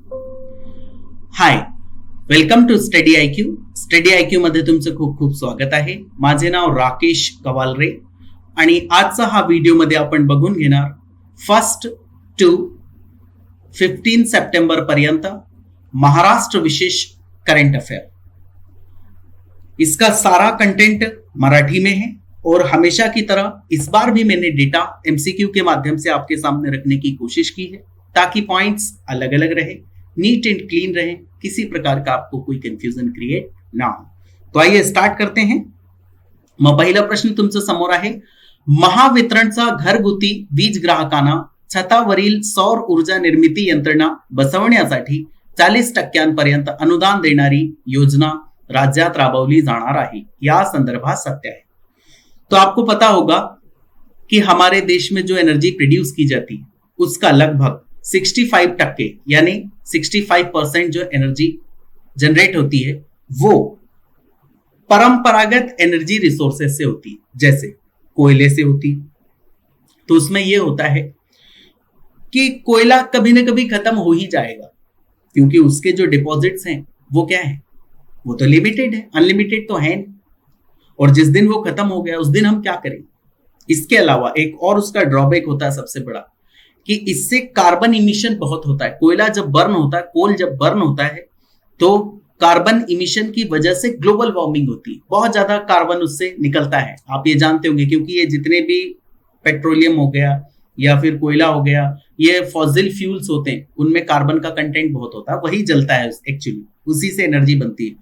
Hi, welcome to study IQ. Study IQ मध्ये तुमचं खूप खूप स्वागत आहे. माझे नाव राकेश कवालरे आणि आजचा हा व्हिडिओमध्ये आपण बघून घेणार 1 to 15 सितंबर पर्यंत महाराष्ट्र विशेष करंट अफेयर. इसका सारा कंटेंट मराठी में है और हमेशा की तरह इस बार भी मैंने डेटा एमसीक्यू के माध्यम से आपके सामने रखने की कोशिश की है ताकि पॉइंट्स अलग अलग रहे, नीट एंड क्लीन रहे, किसी प्रकार का आपको कोई कंफ्यूजन क्रिएट ना हो. तो आइए स्टार्ट करते हैं. मग पहिला प्रश्न तुमच्या समोर आहे. महावितरणचा घरगुती वीज ग्राहकांना छतावरील सौर ऊर्जा निर्मिती यंत्रणा बसवण्यासाठी 40% अनुदान देणारी योजना राज्यात राबवली जाणार आहे. या संदर्भात सत्य आहे. तो आपको पता होगा कि हमारे देश में जो एनर्जी प्रोड्यूस की जाती है उसका लगभग 65% यानी 65% जो एनर्जी जनरेट होती है वो परंपरागत एनर्जी रिसोर्सेस से होती है, जैसे कोयले से होती. तो उसमें यह होता है कि कोयला कभी ना कभी खत्म हो ही जाएगा क्योंकि उसके जो डिपॉजिट्स हैं वो क्या है, वो तो लिमिटेड है, अनलिमिटेड तो है नहीं. और जिस दिन वो खत्म हो गया उस दिन हम क्या करें. इसके अलावा एक और उसका ड्रॉबैक होता है सबसे बड़ा कि इससे कार्बन इमिशन बहुत होता है. कोयला जब बर्न होता है, कोल जब बर्न होता है तो कार्बन इमिशन की वजह से ग्लोबल वार्मिंग होती है. बहुत ज्यादा कार्बन उससे निकलता है, आप ये जानते होंगे क्योंकि ये जितने भी पेट्रोलियम हो गया या फिर कोयला हो गया, ये फॉसिल फ्यूल्स होते हैं, उनमें कार्बन का कंटेंट बहुत होता है, वही जलता है एक्चुअली, उसी से एनर्जी बनती है.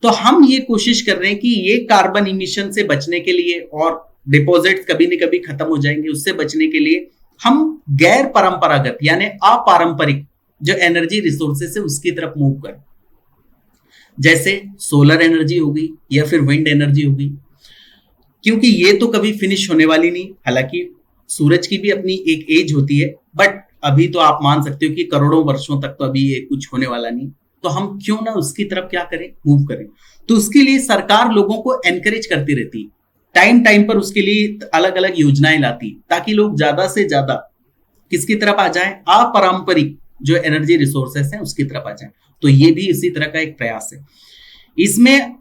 तो हम ये कोशिश कर रहे हैं कि ये कार्बन इमिशन से बचने के लिए और डिपॉजिट कभी न कभी खत्म हो जाएंगे, उससे बचने के लिए हम गैर परंपरागत यानी अपारंपरिक जो एनर्जी रिसोर्सेस है उसकी तरफ मूव करें. जैसे सोलर एनर्जी होगी या फिर विंड एनर्जी होगी, क्योंकि ये तो कभी फिनिश होने वाली नहीं. हालांकि सूरज की भी अपनी एक एज होती है, बट अभी तो आप मान सकते हो कि करोड़ों वर्षों तक तो अभी ये कुछ होने वाला नहीं. तो हम क्यों ना उसकी तरफ क्या करें, मूव करें. तो उसके लिए सरकार लोगों को एनकरेज करती रहती है, टाइम टाइम पर उसके लिए अलग अलग योजनाएं लाती ताकि लोग ज्यादा से ज्यादा किसकी तरफ आ जाएं, अपारंपरिक जो एनर्जी रिसोर्सेस हैं उसकी तरफ आ जाएं. तो ये भी इसी तरह का एक प्रयास है. इसमें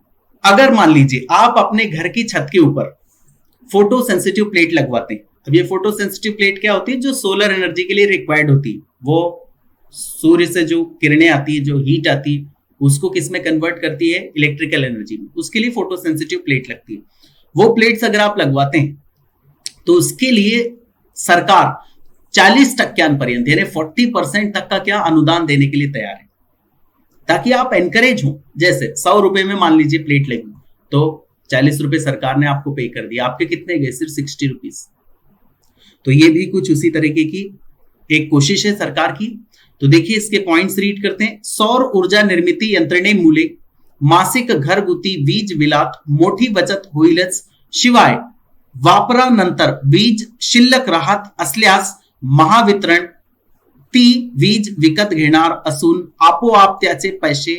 अगर मान लीजिए आप अपने घर की छत के ऊपर फोटो सेंसिटिव प्लेट लगवाते हैं. अब ये फोटो सेंसिटिव प्लेट क्या होती है, जो सोलर एनर्जी के लिए रिक्वायर्ड होती है. वो सूर्य से जो किरणें आती है, जो हीट आती है, उसको किस में कन्वर्ट करती है, इलेक्ट्रिकल एनर्जी में. उसके लिए फोटो सेंसिटिव प्लेट लगती है. वो प्लेट्स अगर आप लगवाते हैं तो उसके लिए सरकार 40% यानी 40% तक का क्या अनुदान देने के लिए तैयार है ताकि आप एनकरेज हो. जैसे 100 रुपए में मान लीजिए प्लेट लगी तो 40 रुपए सरकार ने आपको पे कर दिया, आपके कितने गए, सिर्फ 60 रुपीज. तो ये भी कुछ उसी तरीके की एक कोशिश है सरकार की. तो देखिए इसके पॉइंट्स रीड करते हैं. सौर ऊर्जा निर्मिती यंत्रणेमुळे मासिक घरगुती वीज बिलात मोठी बचत होईलच, शिवाय वापरानंतर वीज शिल्लक राहत असल्यास महावितरण ती वीज विकत घेणार असून आपोआप त्याचे पैसे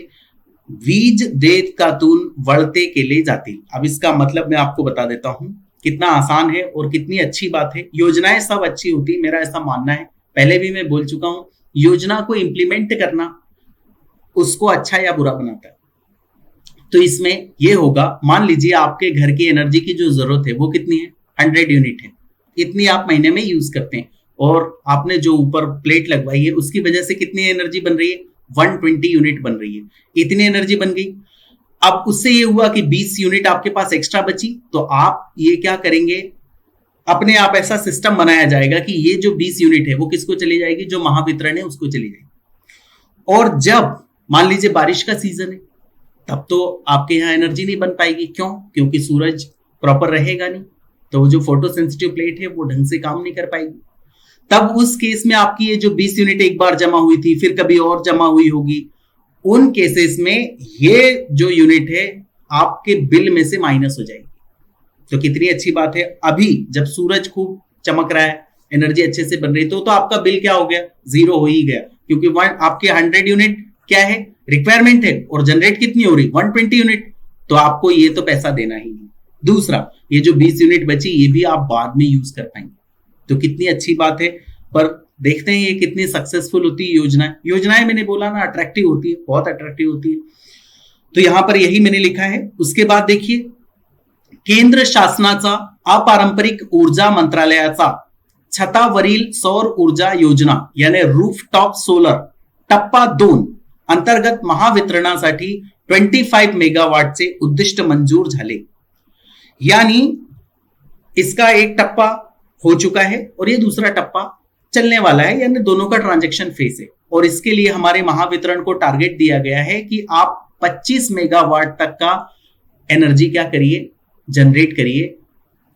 वीज देयकातून वळते केले जातील. अब इसका मतलब मैं आपको बता देता हूं कितना आसान है और कितनी अच्छी बात है. योजनाएं सब अच्छी होती, मेरा ऐसा मानना है. पहले भी मैं बोल चुका हूं, योजना को इंप्लीमेंट करना उसको अच्छा या बुरा बनाता है. तो इसमें यह होगा, मान लीजिए आपके घर की एनर्जी की जो जरूरत है वो कितनी है, 100 यूनिट है. इतनी आप महीने में यूज करते हैं और आपने जो ऊपर प्लेट लगवाई है उसकी वजह से कितनी एनर्जी बन रही है, 120 यूनिट बन रही है. इतनी एनर्जी बन गई. अब उससे ये हुआ कि 20 यूनिट आपके पास एक्स्ट्रा बची, तो आप ये क्या करेंगे, अपने आप ऐसा सिस्टम बनाया जाएगा कि ये जो 20 यूनिट है वो किसको चली जाएगी, जो महावितरण है उसको चली जाएगी. और जब मान लीजिए बारिश का सीजन है तब तो आपके यहाँ एनर्जी नहीं बन पाएगी. क्यों, क्योंकि सूरज प्रॉपर रहेगा नहीं, तो जो फोटो सेंसिटिव प्लेट है वो ढंग से काम नहीं कर पाएगी. तब उस केस में आपकी ये जो 20 यूनिट एक बार जमा हुई थी फिर कभी और जमा हुई होगी, उन केसेस में ये जो यूनिट है आपके बिल में से माइनस हो जाएगी. तो कितनी अच्छी बात है, अभी जब सूरज खूब चमक रहा है, एनर्जी अच्छे से बन रही है, तो आपका बिल क्या हो गया, 0 हो ही गया. क्योंकि आपके 100 यूनिट क्या है, रिक्वायरमेंट है, और जनरेट कितनी हो रही, 120 यूनिट. तो आपको ये तो पैसा देना ही नहीं. दूसरा, ये जो 20 यूनिट बची ये भी आप बाद में यूज कर पाएंगे. तो कितनी अच्छी बात है. पर देखते हैं ये कितनी सक्सेसफुल होती है योजनाएं मैंने बोला ना अट्रैक्टिव होती है, बहुत अट्रैक्टिव होती है। तो यहां पर यही मैंने लिखा है। उसके बाद देखिए, केंद्र शासनाचा अपारंपरिक ऊर्जा मंत्रालयाचा छतावरील सौर ऊर्जा योजना यानी रूफटॉप सोलर टप्पा 2 अंतर्गत महावितरणासाठी 25 मेगावॉटचे उद्दिष्ट मंजूर झाले। यानी इसका एक टप्पा हो चुका है और ये दूसरा टप्पा चलने वाला है, यानी दोनों का ट्रांजैक्शन फेज है। और इसके लिए हमारे महावितरण को टारगेट दिया गया है कि आप 25 मेगावाट तक का एनर्जी क्या करिए, जनरेट करिए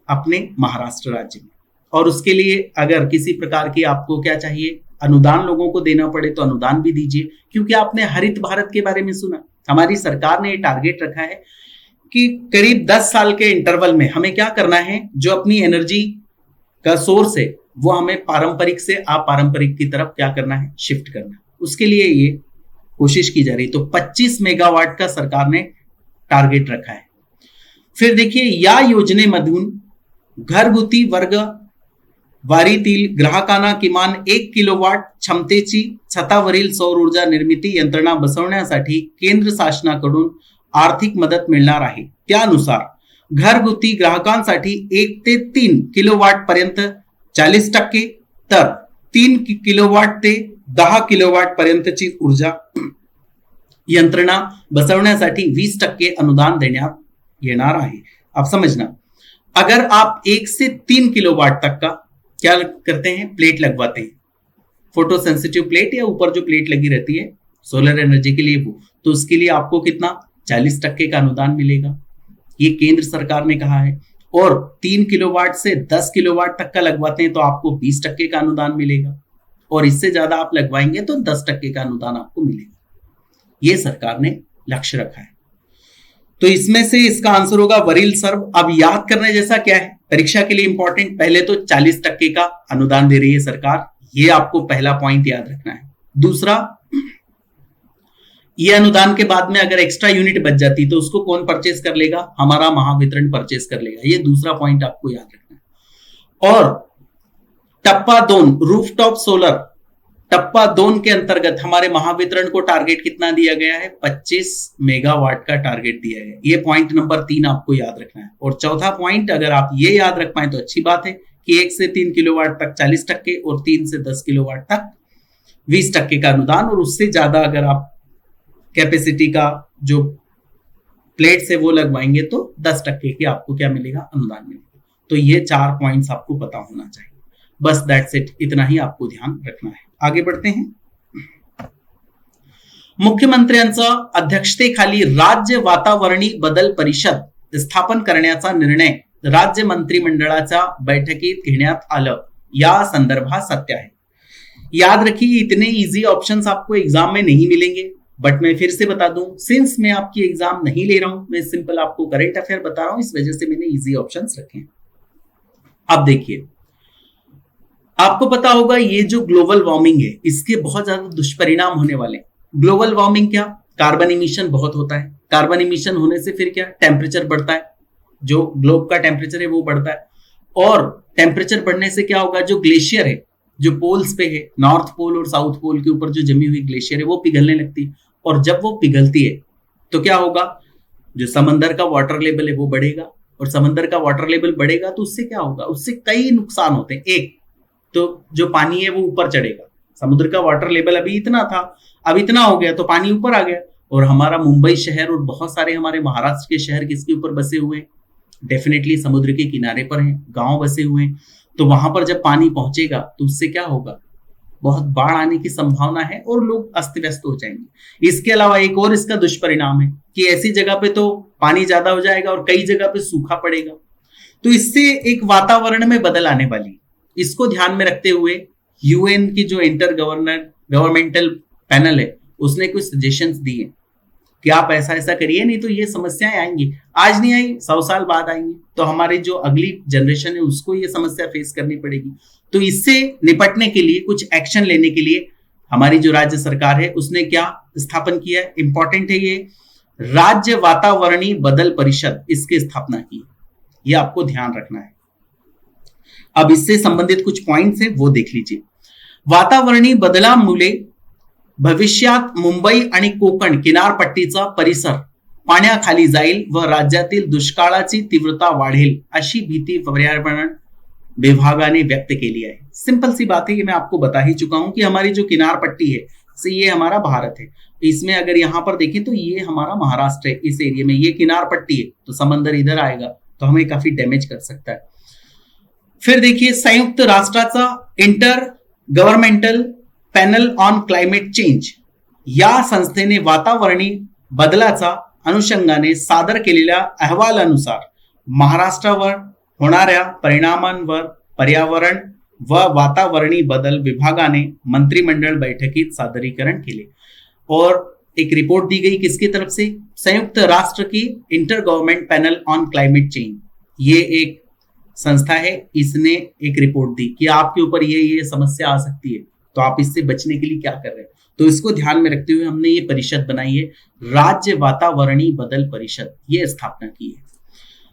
अपने महाराष्ट्र राज्य में। और उसके लिए अगर किसी प्रकार की आपको क्या चाहिए, अनुदान लोगों को देना पड़े तो अनुदान भी दीजिए, क्योंकि आपने हरित भारत के बारे में सुना। हमारी सरकार ने ये टारगेट रखा है कि करीब 10 साल के इंटरवल में हमें क्या करना है, जो अपनी एनर्जी का सोर्स है वो हमें पारंपरिक से अपारंपरिक की तरफ क्या करना है, शिफ्ट करना है। उसके लिए ये कोशिश की जा रही। तो 25 मेगावाट का सरकार ने टारगेट रखा है। फिर देखिए, या योजनेमधून घरगुती वर्ग वारीतील ग्राहकांना किमान 1 किलोवॉट क्षमतेची छतावरील सौर ऊर्जा निर्मिती यंत्रणा बसवण्यासाठी केंद्र शासनाकडून आर्थिक मदत मिळणार आहे। त्यानुसार घरगुती ग्राहकांसाठी 1 ते 3 किलोवॉट पर्यंत 40%, तर 3 किलोवॉट ते 10 किलोवॉट पर्यंतची ऊर्जा यंत्रणा बसवण्यासाठी 20% अनुदान देण्यात येणार आहे। अब समझना, अगर आप 1 से 3 किलोवाट तक का क्या करते हैं, प्लेट लगवाते हैं, फोटो सेंसिटिव प्लेट या ऊपर जो प्लेट लगी रहती है सोलर एनर्जी के लिए वो, तो उसके लिए आपको कितना 40% का अनुदान मिलेगा, ये केंद्र सरकार ने कहा है। और 3 किलोवाट से 10 किलोवाट तक का लगवाते हैं तो आपको 20% का अनुदान मिलेगा, और इससे ज्यादा आप लगवाएंगे तो 10% का अनुदान आपको मिलेगा। ये सरकार ने लक्ष्य रखा है। तो इसमें से इसका आंसर होगा वरील सर्व। अब याद करने जैसा क्या है, परीक्षा के लिए इंपॉर्टेंट, पहले तो 40% का अनुदान दे रही है सरकार, ये आपको पहला पॉइंट याद रखना है। दूसरा, ये अनुदान के बाद में अगर एक्स्ट्रा यूनिट बच जाती तो उसको कौन परचेस कर लेगा, हमारा महावितरण परचेस कर लेगा, ये दूसरा पॉइंट आपको याद रखना है। और टप्पा 2 रूफटॉप सोलर टप्पा 2 के अंतर्गत हमारे महावितरण को टारगेट कितना दिया गया है, 25 मेगावाट का टारगेट दिया है। ये पॉइंट नंबर 3 आपको याद रखना है। और चौथा पॉइंट अगर आप ये याद रख पाए तो अच्छी बात है कि 1 से 3 किलोवाट तक 40% और 3 से 10 किलोवाट तक 20% का अनुदान, और उससे ज्यादा अगर आप कैपेसिटी का जो प्लेट से वो लगवाएंगे तो 10% की आपको क्या मिलेगा, अनुदान मिलेगा। तो ये 4 पॉइंट्स आपको पता होना चाहिए। बस दैट्स इट, इतना ही आपको ध्यान रखना है। आगे बढ़ते हैं। मुख्यमंत्र्यांच्या अध्यक्षतेखाली राज्य वातावरणी बदल परिषद स्थापन करण्याचा निर्णय राज्य मंत्रिमंडळाच्या बैठकीत घेण्यात आलं, या संदर्भात सत्य है। याद रखिए, इतने इजी ऑप्शंस आपको एग्जाम में नहीं मिलेंगे, बट मैं फिर से बता दूं, सिंस मैं आपकी एग्जाम नहीं ले रहा हूं, मैं सिंपल आपको करंट अफेयर बता रहा हूं, इस वजह से मैंने इजी ऑप्शंस रखे हैं। अब देखिए, आपको पता होगा ये जो ग्लोबल वार्मिंग है इसके बहुत ज्यादा दुष्परिणाम होने वाले। ग्लोबल वार्मिंग क्या, कार्बन इमिशन बहुत होता है, कार्बन इमिशन होने से फिर क्या, टेम्परेचर बढ़ता है, जो ग्लोब का टेम्परेचर है वो बढ़ता है, और टेम्परेचर बढ़ने से क्या होगा, जो ग्लेशियर है जो पोल्स पे है, नॉर्थ पोल और साउथ पोल के ऊपर जो जमी हुई ग्लेशियर है वो पिघलने लगती है, और जब वो पिघलती है तो क्या होगा, जो समंदर का वाटर लेवल है वो बढ़ेगा, और समंदर का वाटर लेवल बढ़ेगा तो उससे क्या होगा, उससे कई नुकसान होते हैं। एक तो जो पानी है वो ऊपर चढ़ेगा, समुद्र का वाटर लेवल अभी इतना था, अब इतना हो गया तो पानी ऊपर आ गया, और हमारा मुंबई शहर और बहुत सारे हमारे महाराष्ट्र के शहर किसके ऊपर बसे हुए हैं, डेफिनेटली समुद्र के किनारे पर हैं, गांव बसे हुए हैं। तो वहां पर जब पानी पहुंचेगा तो उससे क्या होगा, बहुत बाढ़ आने की संभावना है और लोग अस्त व्यस्त हो जाएंगे। इसके अलावा एक और इसका दुष्परिणाम है कि ऐसी जगह पे तो पानी ज्यादा हो जाएगा और कई जगह पे सूखा पड़ेगा, तो इससे एक वातावरण में बदल आने वाली। इसको ध्यान में रखते हुए यूएन की जो इंटर गवर्नमेंटल पैनल है उसने कुछ सजेशंस दिए कि आप ऐसा ऐसा करिए, नहीं तो ये समस्याएं आएंगी, आज नहीं आई 100 साल बाद आएंगी, तो हमारी जो अगली जनरेशन है उसको ये समस्या फेस करनी पड़ेगी। तो इससे निपटने के लिए, कुछ एक्शन लेने के लिए हमारी जो राज्य सरकार है उसने क्या स्थापन किया है, इंपॉर्टेंट है ये, राज्य वातावरणी बदल परिषद, इसकी स्थापना की। ये आपको ध्यान रखना है। अब इससे संबंधित कुछ पॉइंट्स हैं वो देख लीजिए। वातावरणी बदलामुळे भविष्यात मुंबई आणि कोकण किनारपट्टीचा परिसर पाण्याखाली जाईल व राज्यातील दुष्काळाची तीव्रता वाढेल अशी भीती पर्यावरण विभागाने व्यक्त केली है। सिंपल सी बात है, ये मैं आपको बता ही चुका हूं कि हमारी जो किनार पट्टी है से ये हमारा भारत है। इसमें अगर यहां पर देखें तो ये हमारा महाराष्ट्र है, इस एरिया में ये किनार पट्टी है, तो समंदर इधर आएगा तो हमें काफी डैमेज कर सकता है। फिर देखिए, संयुक्त राष्ट्राचा intergovernmental panel on climate change या संस्थेने वातावरणी बदलाचा अनुषंगाने सादर केलेल्या अहवालानुसार महाराष्ट्रावर होणाऱ्या परिणामांवर पर्यावरण व वातावरणी बदल विभागाने मंत्रिमंडल बैठकीत सादरीकरण केले और एक रिपोर्ट दी गई किसकी तरफ से? संयुक्त राष्ट्र की inter government panel on climate change, ये एक संस्था है, इसने एक रिपोर्ट दी कि आपके ऊपर ये समस्या आ सकती है, तो आप इससे बचने के लिए क्या कर रहे हैं। तो इसको ध्यान में रखते हुए हमने ये परिषद बनाई है, राज्य वातावरणी बदल परिषद, ये स्थापना की है।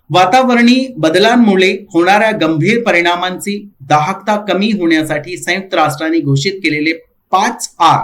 वातावरणी बदलांमुळे होणाऱ्या गंभीर परिणामांची दाहकता कमी होण्यासाठी संयुक्त राष्ट्रांनी घोषित केलेले 5R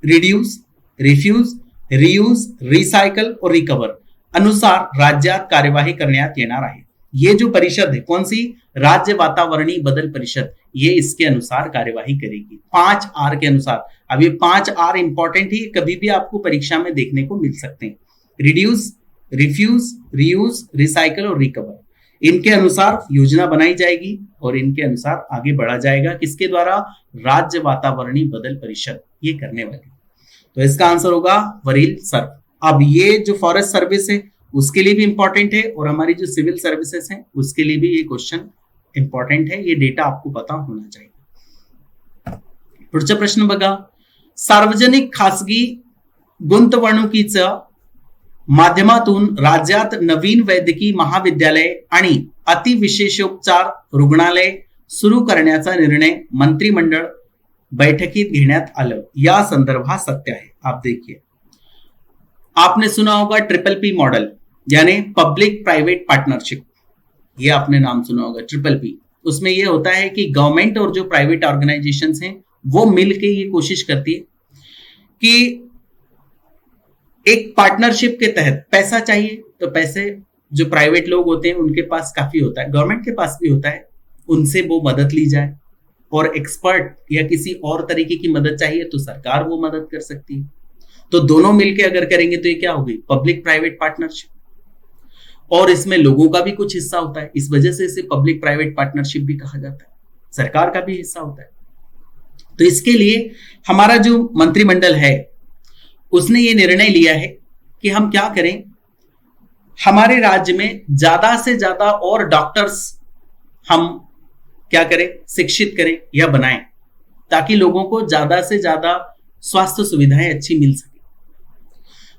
reduce, refuse, reuse, recycle और रिकवर अनुसार राज्यात कार्यवाही करण्यात येणार आहे। ये जो परिषद है, कौन सी? राज्य वातावरणी बदल परिषद, ये इसके अनुसार कार्यवाही करेगी 5R के अनुसार। अब ये 5R इंपॉर्टेंट है, कभी भी आपको परीक्षा में देखने को मिल सकते हैं। रिड्यूस, रिफ्यूज, रियूज, रिसाइकल और रिकवर, इनके अनुसार योजना बनाई जाएगी और इनके अनुसार आगे बढ़ा जाएगा। किसके द्वारा? राज्य वातावरणी बदल परिषद ये करने वाली। तो इसका आंसर होगा वरील सर्व। अब ये जो फॉरेस्ट सर्विस है उसके लिए भी इंपॉर्टेंट है और हमारी जो सिविल सर्विसेज है उसके लिए भी ये क्वेश्चन इंपॉर्टेंट है, ये डेटा आपको पता होना चाहिए। पुढचा प्रश्न बघा, सार्वजनिक खासगी गुंतवणुकीच्या माध्यमातून राज्यात नवीन वैद्यकीय महाविद्यालय आणि अतिविशेषोपचार रुग्णालय सुरू करण्याचा निर्णय मंत्रिमंडळ बैठकीत घेण्यात आलं, या संदर्भात सत्य है। आप देखिए, आपने सुना होगा ट्रिपल पी मॉडल, यानी पब्लिक प्राइवेट पार्टनरशिप, ये आपने नाम सुना होगा ट्रिपल पी। उसमें ये होता है कि गवर्नमेंट और जो प्राइवेट ऑर्गेनाइजेशंस हैं वो मिलके ये कोशिश करती है कि एक पार्टनरशिप के तहत पैसा चाहिए, तो पैसे जो प्राइवेट लोग होते हैं उनके पास काफी होता है, गवर्नमेंट के पास भी होता है, उनसे वो मदद ली जाए। और एक्सपर्ट या किसी और तरीके की मदद चाहिए तो सरकार वो मदद कर सकती है। तो दोनों मिलके अगर करेंगे तो ये क्या होगी? Public private partnership. और इसमें लोगों का भी कुछ हिस्सा होता है, इस वजह से इसे पब्लिक प्राइवेट पार्टनरशिप भी कहा जाता है, सरकार का भी हिस्सा होता है। तो इसके लिए हमारा जो मंत्रिमंडल है उसने ये निर्णय लिया है कि हम क्या करें, हमारे राज्य में ज्यादा से ज्यादा और डॉक्टर्स हम क्या करें, शिक्षित करें या बनाएं, ताकि लोगों को ज्यादा से ज्यादा स्वास्थ्य सुविधाएं अच्छी मिल सके।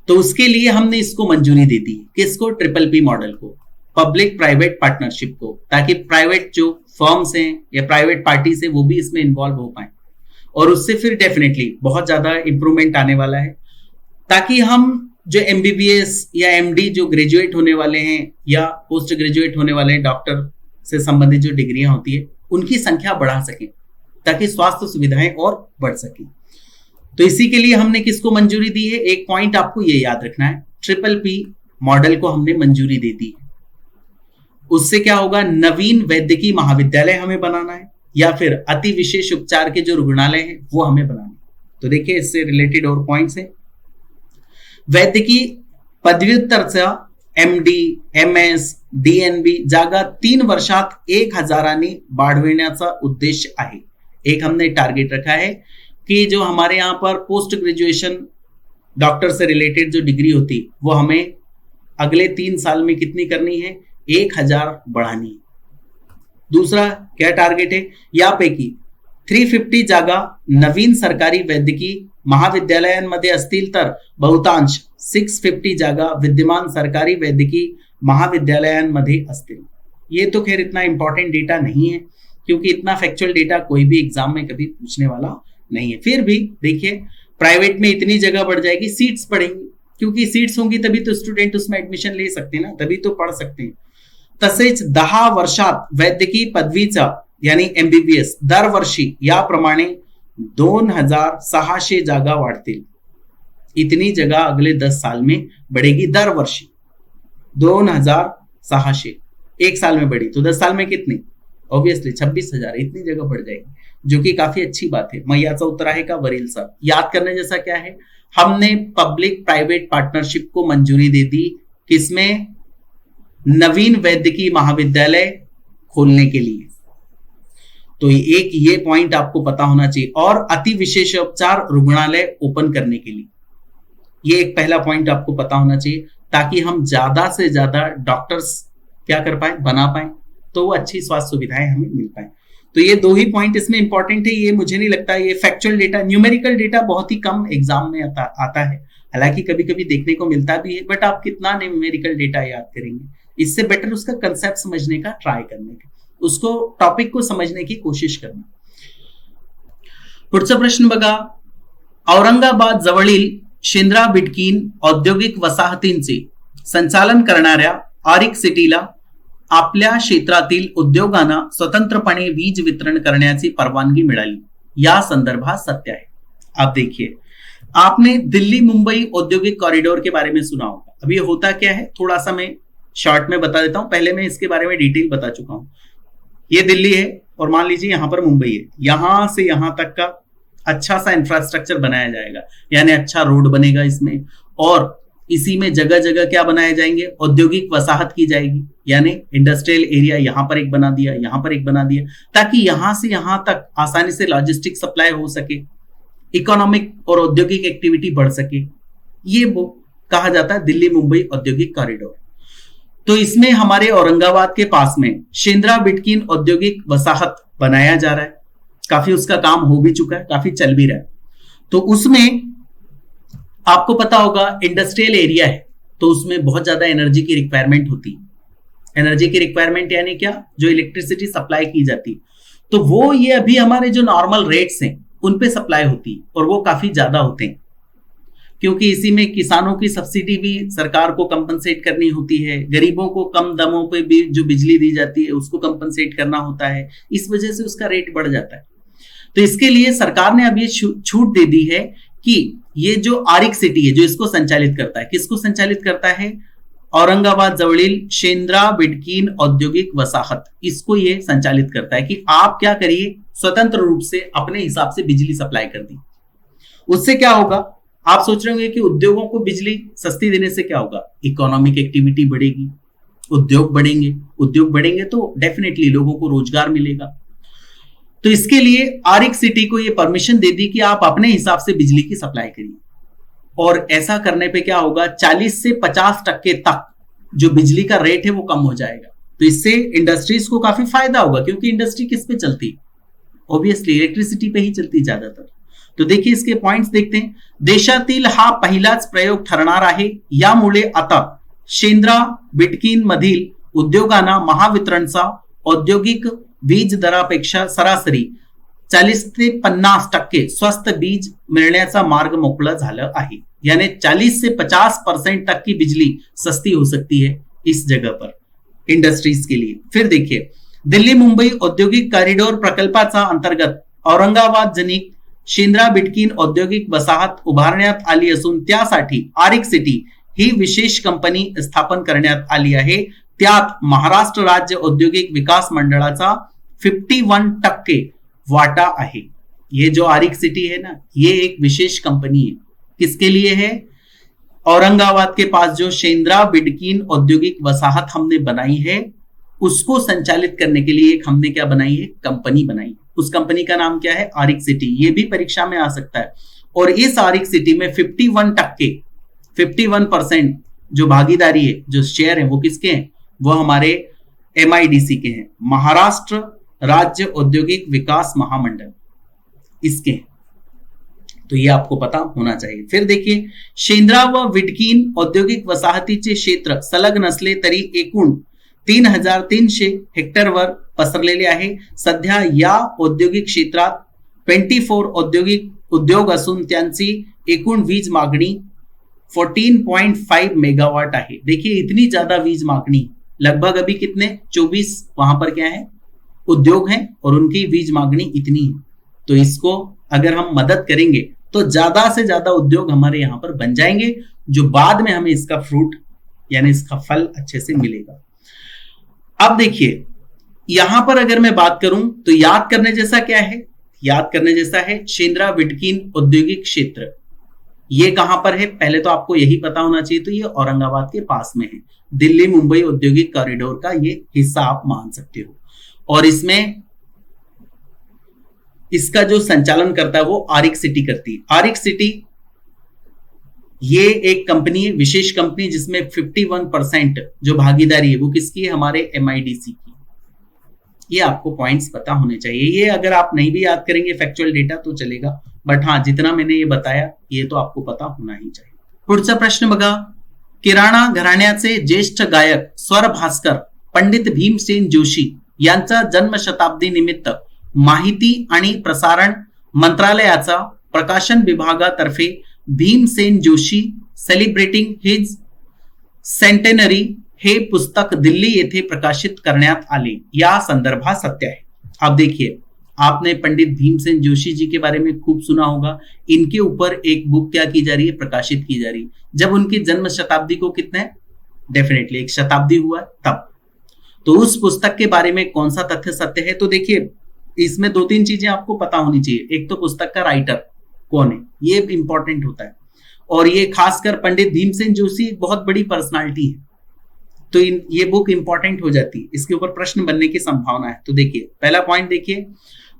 तो उसके लिए हमने इसको मंजूरी दे दी, किसको? ट्रिपल पी मॉडल को, पब्लिक प्राइवेट पार्टनरशिप को, ताकि प्राइवेट जो फर्म्स हैं या प्राइवेट पार्टीज हैं वो भी इसमें इन्वॉल्व हो पाए और उससे फिर डेफिनेटली बहुत ज्यादा इंप्रूवमेंट आने वाला है, ताकि हम जो एमबीबीएस या एमडी जो ग्रेजुएट होने वाले हैं या पोस्ट ग्रेजुएट होने वाले हैं, डॉक्टर से संबंधित जो डिग्रियां होती है उनकी संख्या बढ़ा सकें, ताकि स्वास्थ्य सुविधाएं और बढ़ सके। तो इसी के लिए हमने किसको मंजूरी दी है? एक पॉइंट आपको ये याद रखना है, ट्रिपल पी मॉडल को हमने मंजूरी दे दी है। उससे क्या होगा? नवीन वैद्यकीय महाविद्यालय हमें बनाना है या फिर अति विशेष उपचार के जो रुग्णालय हैं वो हमें बनाने। तो देखिए, इससे रिलेटेड और पॉइंट्स हैं। वैद्यकीय पदव्युत्तरचा एमडी, एमएस, डीएनबी जागा 3 वर्षात 1000 वाढविण्याचा उद्देश आहे। एक हमने टारगेट रखा है कि जो हमारे यहाँ पर पोस्ट ग्रेजुएशन डॉक्टर से रिलेटेड जो डिग्री होती वो हमें अगले 3 साल में कितनी करनी है? 1000 बढ़ानी। दूसरा क्या टारगेट है? यापैकी 350 जागा नवीन सरकारी वैद्यकीय महाविद्यालयांमध्ये असतील तर बहुतांश 650 जागा विद्यमान सरकारी वैद्यकीय महाविद्यालयांमध्ये असतील। ये तो खैर इतना इंपॉर्टेंट डेटा नहीं है, क्योंकि इतना फैक्चुअल डेटा कोई भी एग्जाम में कभी पूछने वाला नहीं है। फिर भी देखिए, प्राइवेट में इतनी जगह बढ़ जाएगी, सीट्स बढ़ेंगी, क्योंकि सीट्स होंगी तभी तो स्टूडेंट उसमें एडमिशन ले सकते हैं ना, तभी तो पढ़ सकते हैं। तसेच 10 वर्षात वैद्यकीय पदवीचा यानी एमबीबीएस दरवर्षी याप्रमाणे 2600 जागा वाढतील. इतनी जगह अगले 10 साल में बढ़ेगी दरवर्षी. 2600 एक साल में बढ़ी तो 10 साल में कितनी? ऑब्वियसली 26,000. इतनी जगह बढ़ जाएगी, जो कि काफी अच्छी बात है. मग याचा उत्तर आहे का वरील सब. याद करने जैसा क्या है, हमने पब्लिक प्राइवेट पार्टनरशिप को मंजूरी दे दी. किसमें? नवीन वैद्यकीय महाविद्यालय खोलने के लिए. तो एक ये पॉइंट आपको पता होना चाहिए. और अति विशेषोपचार रुग्णालय ओपन करने के लिए, ये एक पहला पॉइंट आपको पता होना चाहिए, ताकि हम ज्यादा से ज्यादा डॉक्टर्स क्या कर पाए, बना पाए, तो वो अच्छी स्वास्थ्य सुविधाएं हमें मिल पाए. तो ये 2 ही पॉइंट इसमें इंपॉर्टेंट है. ये मुझे नहीं लगता, ये फैक्चुअल डेटा, न्यूमेरिकल डेटा बहुत ही कम एग्जाम में आता है. हालांकि कभी कभी देखने को मिलता भी है, बट आप कितना न्यूमेरिकल डेटा याद करेंगे. इससे बेटर उसका कंसेप्ट समझने का ट्राय करने का, उसको टॉपिक को समझने की कोशिश करना. पुढचा प्रश्न बघा. औरंगाबाद जवळील शेंद्रा बिटकीन औद्योगिक वसाहतींचे संचालन करणाऱ्या आरिक सिटीला आपल्या क्षेत्रातील उद्योगांना स्वतंत्रपणे वीज वितरण करण्याची परवानगी मिळाली. या संदर्भात सत्य है. आप देखिए, आपने दिल्ली मुंबई औद्योगिक कॉरिडोर के बारे में सुना होगा. अभी होता क्या है, थोड़ा सा मैं शॉर्ट में बता देता हूं. पहले मैं इसके बारे में डिटेल बता चुका हूं. ये दिल्ली है और मान लीजिए यहां पर मुंबई है. यहां से यहां तक का अच्छा सा इंफ्रास्ट्रक्चर बनाया जाएगा, यानी अच्छा रोड बनेगा इसमें, और इसी में जगह जगह क्या बनाए जाएंगे, औद्योगिक वसाहत की जाएगी. यानी इंडस्ट्रियल एरिया यहां पर एक बना दिया, यहां पर एक बना दिया, ताकि यहां से यहां तक आसानी से लॉजिस्टिक सप्लाई हो सके, इकोनॉमिक और औद्योगिक एक्टिविटी बढ़ सके. ये वो कहा जाता है दिल्ली मुंबई औद्योगिक कॉरिडोर. तो इसमें हमारे औरंगाबाद के पास में शेंद्रा बिटकीन औद्योगिक वसाहत बनाया जा रहा है. काफी उसका काम हो भी चुका है, काफी चल भी रहा है. तो उसमें आपको पता होगा इंडस्ट्रियल एरिया है, तो उसमें बहुत ज्यादा एनर्जी की रिक्वायरमेंट होती है. एनर्जी की रिक्वायरमेंट यानी क्या, जो इलेक्ट्रिसिटी सप्लाई की जाती है, तो वो ये अभी हमारे जो नॉर्मल रेट्स हैं उन पे सप्लाई होती है, और वो काफी ज्यादा होते हैं, क्योंकि इसी में किसानों की सब्सिडी भी सरकार को कंपनसेट करनी होती है. गरीबों को कम दामों पे भी जो बिजली दी जाती है उसको कंपनसेट करना होता है. इस वजह से उसका रेट बढ़ जाता है. तो इसके लिए सरकार ने अब ये छूट दे दी है कि ये जो आरिक सिटी है जो इसको संचालित करता है, किसको संचालित करता है, औरंगाबाद जवळील शेंद्रा बिटकीन औद्योगिक वसाहत, इसको ये संचालित करता है कि आप क्या करिए, स्वतंत्र रूप से अपने हिसाब से बिजली सप्लाई कर दी. उससे क्या होगा, आप सोच रहे होंगे कि उद्योगों को बिजली सस्ती देने से क्या होगा, इकोनॉमिक एक्टिविटी बढ़ेगी, उद्योग बढ़ेंगे. उद्योग बढ़ेंगे तो डेफिनेटली लोगों को रोजगार मिलेगा. तो इसके लिए आरिक सिटी को ये परमिशन दे दी कि आप अपने हिसाब से बिजली की सप्लाई करिए. और ऐसा करने पे क्या होगा, 40 से 50% तक जो बिजली का रेट है वो कम हो जाएगा. तो इससे इंडस्ट्रीज को काफी फायदा होगा, क्योंकि इंडस्ट्री किस पे चलती है, ऑब्वियसली इलेक्ट्रिसिटी पे ही चलती ज्यादातर. तो देखिए इसके पॉइंट्स देखते हैं. देशातील हा पहिलाच प्रयोग ठरणार आहे. यामुळे आता शेंद्रा बिटकीन मधील उद्योगांना महावितरणचा औद्योगिक वीज दरापेक्षा सरासरी 40 ते 50% स्वस्त बीज मिळण्याचा मार्ग मोकळा झाला आहे. यानी 40 से 50% तक की बिजली सस्ती हो सकती है इस जगह पर इंडस्ट्रीज के लिए. फिर देखिए, दिल्ली मुंबई औद्योगिक कॉरिडोर प्रकल्पाचा अंतर्गत औरंगाबाद जनिक शेंद्रा बिटकीन औद्योगिक वसाहत उभारण्यात आली असून त्यासाठी आरिक सिटी ही विशेष कंपनी स्थापन करण्यात आली आहे. त्यात महाराष्ट्र राज्य औद्योगिक विकास मंडळाचा 51% वाटा है. ये जो आरिक सिटी है ना, ये एक विशेष कंपनी है. किसके लिए है, औरंगाबाद के पास जो शेंद्रा बिटकीन औद्योगिक वसाहत हमने बनाई है उसको संचालित करने के लिए एक हमने क्या बनाई है, कंपनी बनाई. उस कंपनी का नाम क्या है, आरिक सिटी. ये भी परीक्षा में आ सकता है. और इस आरिक सिटी में 51% जो भागीदारी है, जो शेयर है, वो किसके हैं, वो हमारे MIDC के हैं, महाराष्ट्र राज्य औद्योगिक विकास महामंडल, इसके हैं. तो ये आपको पता होना चाहिए. फिर देखिए, शेंद्रा व बिटकीन औद्योगिक वसाहतीचे क्षेत्र सलग नसले तरी एकूण 3,300 हेक्टरवर पसरलेले आहे. सध्या या औद्योगिक क्षेत्रात 24 उद्योग असून त्यांची एकूण वीज मागणी 14.5 मेगावाट आहे. देखिए इतनी ज्यादा वीज मांगनी, लगभग अभी कितने 24 वहां पर क्या है, उद्योग हैं, और उनकी वीज मांगनी इतनी है. तो इसको अगर हम मदद करेंगे तो ज्यादा से ज्यादा उद्योग हमारे यहाँ पर बन जाएंगे, जो बाद में हमें इसका फ्रूट यानी इसका फल अच्छे से मिलेगा। अब देखिए यहां पर अगर मैं बात करूं तो याद करने जैसा क्या है, याद करने जैसा है शेंद्रा विटकिन औद्योगिक क्षेत्र। ये कहां पर है, पहले तो आपको यही पता होना चाहिए, तो ये औरंगाबाद के पास में है। दिल्ली मुंबई औद्योगिक कॉरिडोर का ये हिस्सा आप मान सकते हो। और इसमें इसका जो संचालन करता है वो आरिक सिटी करती है। आरिक सिटी ये एक कंपनी है, विशेष कंपनी, जिसमें 51% जो भागीदारी है वो किसकी है, हमारे MIDC की। ये आपको पॉइंट्स पता होने चाहिए। ये अगर आप नहीं भी याद करेंगे फैक्चुअल डेटा तो चलेगा, बट हाँ जितना मैंने ये बताया ये तो आपको पता होना ही चाहिए। पुढचा प्रश्न बघा, किराणा घराण्याचे ज्येष्ठ गायक स्वर भास्कर पंडित भीमसेन जोशी यांचा जन्मशताब्दी निमित्त माहिती आणि प्रसारण मंत्रालयाचा प्रकाशन विभागातर्फे Bhimsen Joshi celebrating his centenary हे पुस्तक दिल्ली येथे प्रकाशित करण्यात आले, या संदर्भात सत्य है। आप देखिए, आपने पंडित भीमसेन जोशी जी के बारे में खूब सुना होगा। इनके ऊपर एक बुक क्या की जा रही है, प्रकाशित की जा रही है। जब उनकी जन्म शताब्दी को कितने, डेफिनेटली एक शताब्दी हुआ तब। तो उस पुस्तक के बारे में कौन सा तथ्य सत्य है, तो देखिए इसमें 2-3 चीजें आपको पता होनी चाहिए। एक तो पुस्तक का राइटर कौन है, ये इंपॉर्टेंट होता है, और ये खासकर पंडित भीमसेन जोशी एक बहुत बड़ी पर्सनालिटी है, तो ये बुक इंपॉर्टेंट हो जाती है, इसके ऊपर प्रश्न बनने की संभावना है। तो देखिए पहला पॉइंट देखिए,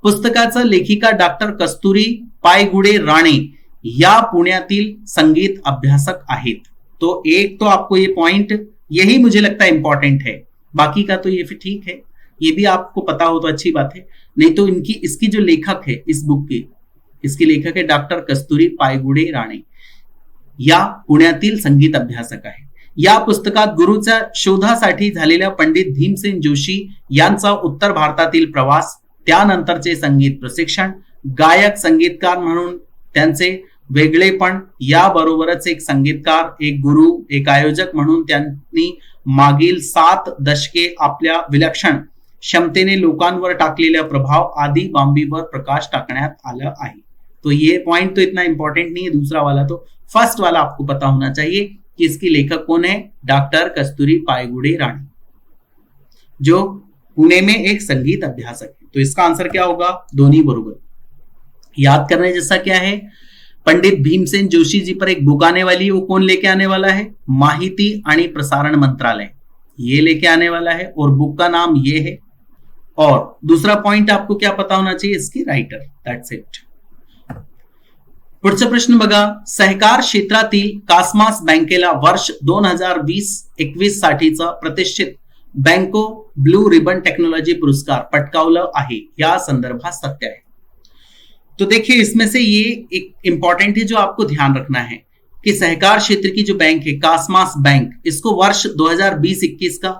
पुस्तकाचा लेखिका डॉक्टर कस्तुरी पायगुडे राणे या पुण्यातील संगीत अभ्यासक आहेत। तो एक तो आपको ये पॉइंट यही मुझे लगता है इंपॉर्टेंट है, बाकी का तो ये फिर ठीक है, ये भी आपको पता हो तो अच्छी बात है। नहीं तो इसकी जो लेखक है इस बुक की, इसकी लेखक है डॉक्टर कस्तुरी पायगुडे राणे, या पुण्यातील संगीत अभ्यासक आहे। या पुस्तकात गुरुच्या शोधासाठी झालेल्या पंडित भीमसेन जोशी यांचा उत्तर भारतातील प्रवास, त्यानंतरचे संगीत प्रशिक्षण, गायक संगीतकार म्हणून त्यांचे वेगळेपण, याबरोबरच एक संगीतकार, एक गुरु, एक आयोजक म्हणून त्यांनी मागील 7 दशके आपल्या विलक्षण क्षमतेने लोकांवर टाकलेला प्रभाव आदि बाबींवर प्रकाश टाकण्यात आला आहे। तो ये पॉइंट तो इतना इंपॉर्टेंट नहीं है, दूसरा वाला तो फर्स्ट वाला आपको पता होना चाहिए कि इसकी लेखक कौन है, डॉक्टर कस्तूरी पायगुडे राणे, जो पुणे में एक संगीत अभ्यासक है। तो इसका आंसर क्या होगा, दोनों बरोबर। याद करने जैसा क्या है, पंडित भीमसेन जोशी जी पर एक बुक आने वाली है, वो कौन लेके आने वाला है, माहिती आणि प्रसारण मंत्रालय ये लेके आने वाला है, और बुक का नाम ये है। और दूसरा पॉइंट आपको क्या पता होना चाहिए, इसकी राइटर, दैट्स इट। पुढचा प्रश्न बघा, सहकार क्षेत्रातील कासमास बँकेला वर्ष 2020-21 साठीचा प्रतिष्ठित बँको ब्लू रिबन टेक्नोलॉजी पुरस्कार पटकावला आहे, या संदर्भात सत्य है। तो देखिए इसमें से ये एक इंपॉर्टेंट है जो आपको ध्यान रखना है कि सहकार क्षेत्र की जो बैंक है कासमास बैंक, इसको वर्ष 2020-21 का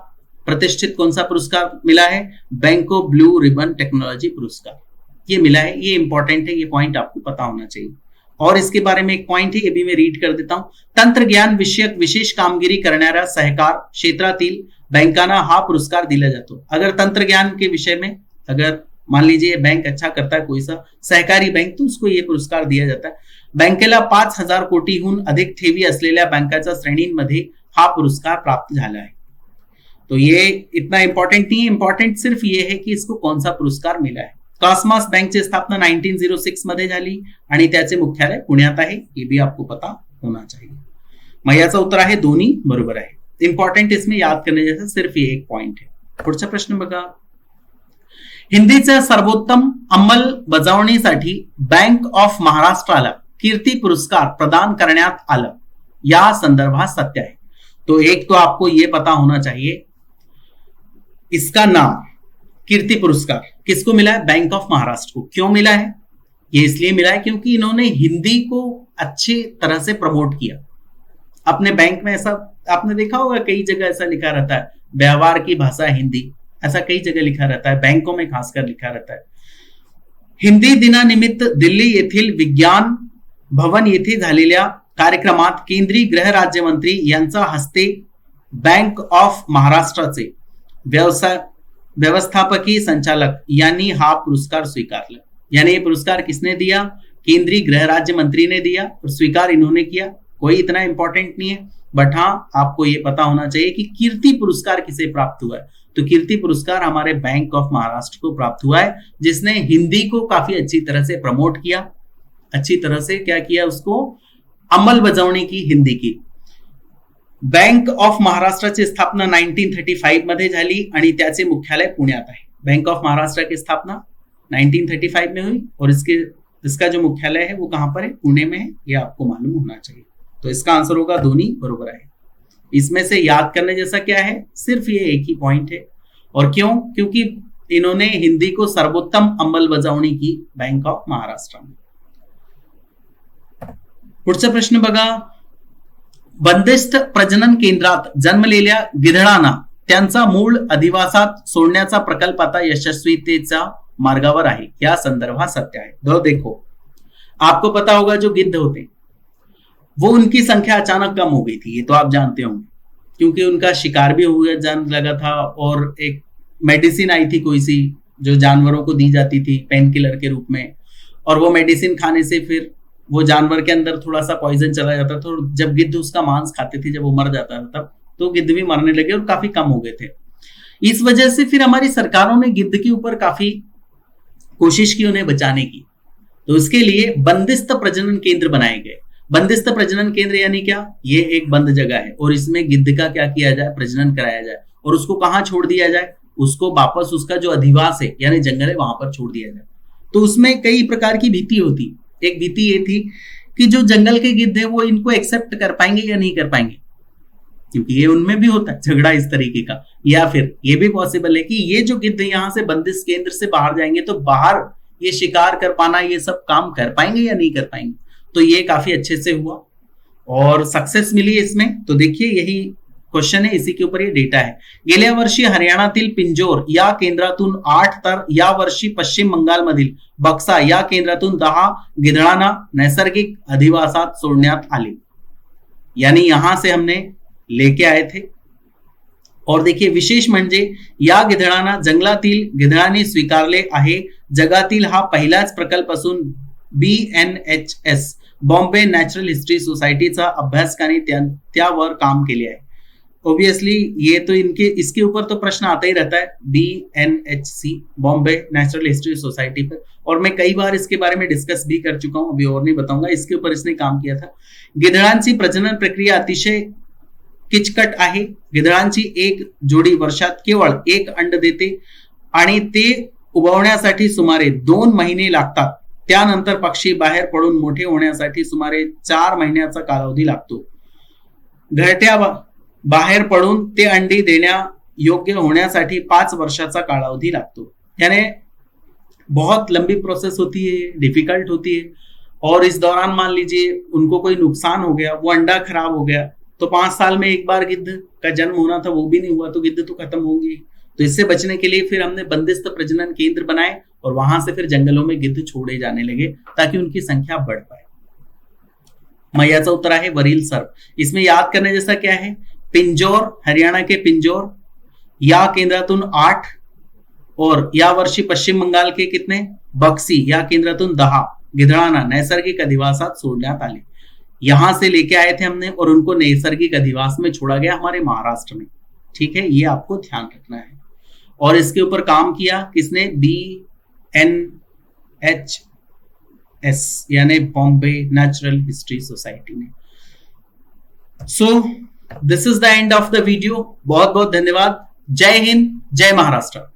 प्रतिष्ठित कौन सा पुरस्कार मिला है, बैंको ब्लू रिबन टेक्नोलॉजी पुरस्कार ये मिला है। ये इंपॉर्टेंट है, ये पॉइंट आपको पता होना चाहिए। और इसके बारे में एक पॉइंट है, ये भी मैं रीड कर देता हूं। तंत्रज्ञान विषयक विशेष कामगिरी करणाऱ्या सहकार क्षेत्रातील बँकांना हा पुरस्कार दिला जातो। अगर तंत्रज्ञान के विषय में अगर मान लीजिए बैंक अच्छा करता है, कोई सा सहकारी बैंक, तो उसको ये पुरस्कार दिया जाता है। बँकेला 5,000 कोटीहून अधिक ठेवी असलेल्या बँकांच्या श्रेणींमध्ये हा पुरस्कार प्राप्त झाला है। तो ये इतना इंपॉर्टेंट नहीं है, इंपॉर्टेंट सिर्फ ये है कि इसको कौन सा पुरस्कार मिला है। कासमास बँकची स्थापना 1906 मध्ये झाली आणि त्याचे मुख्यालय पुण्यात आहे, ये भी आपको पता होना चाहिए। मग याचं उत्तर आहे दोन्ही बरोबर आहे। इंपॉर्टेंट इसमें याद करने जैसा सिर्फ ये एक पॉइंट है। पुढचा प्रश्न बघा, हिंदीच्या सर्वोत्तम अंमलबजावणीसाठी बँक ऑफ महाराष्ट्राला कीर्ती पुरस्कार प्रदान करण्यात आलं, या संदर्भात सत्य है। तो एक तो आपको ये पता होना चाहिए, इसका नाम कीर्ति पुरस्कार किसको मिला है, बैंक ऑफ महाराष्ट्र को। क्यों मिला है, ये इसलिए मिला है क्योंकि इन्होंने हिंदी को अच्छी तरह से प्रमोट किया अपने बैंक में। ऐसा आपने देखा होगा कई जगह ऐसा लिखा रहता है, व्यवहार की भाषा हिंदी, ऐसा कई जगह लिखा रहता है, बैंकों में खासकर लिखा रहता है। हिंदी दिनानिमित्त दिल्ली येथील विज्ञान भवन येथे झालेल्या कार्यक्रमात केंद्रीय गृह राज्यमंत्री यांच्या हस्ते बँक ऑफ महाराष्ट्राचे व्यवस्थापकीय संचालक यांनी हा पुरस्कार स्वीकारला। यानी ये पुरस्कार किसने दिया? केंद्रीय गृह राज्य मंत्री ने दिया और स्वीकार इन्होंने किया। कोई इतना इंपॉर्टेंट नहीं है, बट हाँ आपको ये पता होना चाहिए कि कीर्ति पुरस्कार किसे प्राप्त हुआ है। तो कीर्ति पुरस्कार हमारे बैंक ऑफ महाराष्ट्र को प्राप्त हुआ है, जिसने हिंदी को काफी अच्छी तरह से प्रमोट किया, अच्छी तरह से क्या किया, उसको अंमलबजावणी की हिंदी की। बँक ऑफ महाराष्ट्राची स्थापना 1935 मध्ये झाली आणि त्याचे मुख्यालय पुण्यात आहे। बैंक ऑफ महाराष्ट्र की स्थापना 1935 में हुई और इसका जो मुख्यालय है वो कहां पर है? पुणे में है। ये आपको मालूम होना चाहिए। तो इसका आंसर होगा दोनों बरोबर है। इसमें से याद करने जैसा क्या है? सिर्फ ये एक ही पॉइंट है। और क्यों? क्योंकि इन्होंने हिंदी को सर्वोत्तम अंमलबजावणी की बैंक ऑफ महाराष्ट्र में। पुढचा प्रश्न बघा, बंदिस्त प्रजनन केंद्रात जन्मलेल्या गिधडांना त्यांचा मूळ अधिवासात सोडण्याचा प्रकल्प आता यशस्वीतेच्या मार्गावर आहे, या संदर्भात सत्य है। तो देखो, आपको पता होगा जो गिद्ध होते वो उनकी संख्या अचानक कम हो गई थी, ये तो आप जानते होंगे, क्योंकि उनका शिकार भी हो जाने लगा था और एक मेडिसिन आई थी कोई सी जो जानवरों को दी जाती थी पेन किलर के रूप में, और वो मेडिसिन खाने से फिर वो जानवर के अंदर थोड़ा सा पॉइजन चला जाता था और जब गिद्ध उसका मांस खाते थे, जब वो मर जाता था तब तो गिद्ध भी मरने लगे और काफी कम हो गए थे। इस वजह से फिर हमारी सरकारों ने गिद्ध के ऊपर काफी कोशिश की उन्हें बचाने की। तो उसके लिए बंदिस्त प्रजनन केंद्र बनाए गए। बंदिस्त प्रजनन केंद्र यानी क्या? ये एक बंद जगह है और इसमें गिद्ध का क्या किया जाए? प्रजनन कराया जाए। और उसको कहां छोड़ दिया जाए? उसको वापस उसका जो अधिवास है यानी जंगल है वहां पर छोड़ दिया जाए। तो उसमें कई प्रकार की भीति होती। एक भीति ये थी कि जो जंगल के गिद्ध है वो इनको एक्सेप्ट कर पाएंगे या नहीं कर पाएंगे, क्योंकि ये उनमें भी होता है झगड़ा इस तरीके का। या फिर ये भी पॉसिबल है कि ये जो गिद्ध यहां से बंदिश केंद्र से बाहर जाएंगे तो बाहर ये शिकार कर पाना, ये सब काम कर पाएंगे या नहीं कर पाएंगे। तो ये काफी अच्छे से हुआ और सक्सेस मिली इसमें। तो देखिए यही क्वेश्चन है, इसी के ऊपर ये डेटा है। गेल्या वर्षी हरियाणातील पिंजोर या केंद्रातून 8 तर या वर्षी पश्चिम बंगालमधील बक्सा या केंद्रातून 10 गिधडांना नैसर्गिक अधिवासात सोडण्यात आले, यानी यहां से हमने लेके आए थे। और देखिए विशेष म्हणजे या गिधडांना जंगलातील गिधडांनी स्वीकारले आहे। जगातील हा पहिलाच प्रकल्प असून BNHS बॉम्बे नॅचरल हिस्ट्री सोसायटीचा अभ्यासकांनी त्यावर काम केले आहे। ऑब्वियसली ये तो इसके ऊपर तो प्रश्न आता ही रहता है, BNHC Bombay natural history society पर, और मैं कई बार इसके बारे में डिस्कस भी कर चुका हूं, अभी और नहीं बताऊंगा। इसके ऊपर इसने काम किया था। गिधडांची प्रजनन प्रक्रिया अतिशय किचकट आहे। गिधडांची एक जोडी वर्षात केवळ एक अंड देते आणि ते उबवण्यासाठी सुमारे 2 महिने लागतात। त्यानंतर पक्षी बाहेर पडून मोठे होण्यासाठी सुमारे 4 महिन्याचा कालावधी लागतो। घरट्या बाहेर पडून ते अंडी देण्या योग्य होण्यासाठी 5 वर्षाचा कालावधी लागतो। यानी बहुत लंबी प्रोसेस होती है, डिफिकल्ट होती है। और इस दौरान मान लीजिए उनको कोई नुकसान हो गया, वो अंडा खराब हो गया, तो 5 साल में एक बार गिद्ध का जन्म होना था वो भी नहीं हुआ, तो गिद्ध तो खत्म होंगी। तो इससे बचने के लिए फिर हमने बंदिस्त प्रजनन केंद्र बनाए और वहां से फिर जंगलों में गिद्ध छोड़े जाने लगे ताकि उनकी संख्या बढ़ पाए। मैयाचा उत्तर आहे वरील सर्व। इसमें याद करने जैसा क्या है? पिंजौर, हरियाणा के पिंजौर या केंद्रातून 8 और या वर्षी पश्चिम बंगाल के कितने? बक्सी या केंद्रातून 10 गिधडांना नैसर्गिक अधिवासात सोडण्यात आले। यहां से लेके आए थे हमने और उनको नैसर्गिक अधिवास में छोड़ा गया हमारे महाराष्ट्र में। ठीक है, ये आपको ध्यान रखना है। और इसके ऊपर काम किया किसने? BNHS यानी बॉम्बे नेचुरल हिस्ट्री सोसाइटी ने। So this is the end of the video. बहुत बहुत धन्यवाद। जय हिंद, जय महाराष्ट्र।